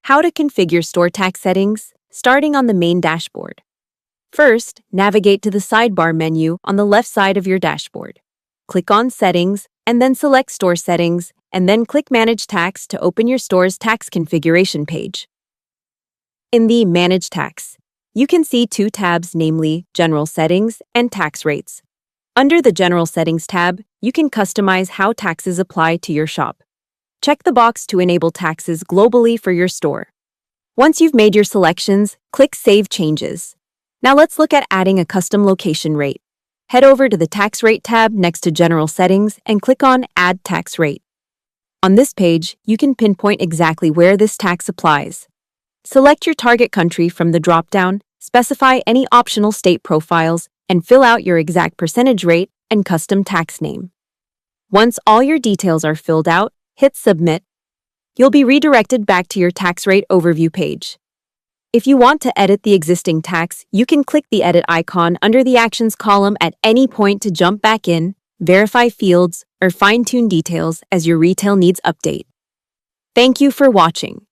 How to configure store tax settings, starting on the main dashboard. First, navigate to the sidebar menu on the left side of your dashboard. Click on Settings, and then select Store Settings, and then click Manage Tax to open your store's tax configuration page. In the Manage Tax, you can see two tabs, namely General Settings and Tax Rates. Under the General Settings tab, you can customize how taxes apply to your shop. Check the box to enable taxes globally for your store. Once you've made your selections, click Save Changes. Now let's look at adding a custom location rate. Head over to the Tax Rate tab next to General Settings and click on Add Tax Rate. On this page, you can pinpoint exactly where this tax applies. Select your target country from the drop-down, specify any optional state profiles, and fill out your exact percentage rate and custom tax name. Once all your details are filled out, hit Submit. You'll be redirected back to your tax rate overview page. If you want to edit the existing tax, you can click the Edit icon under the Actions column at any point to jump back in, verify fields, or fine-tune details as your retail needs update. Thank you for watching.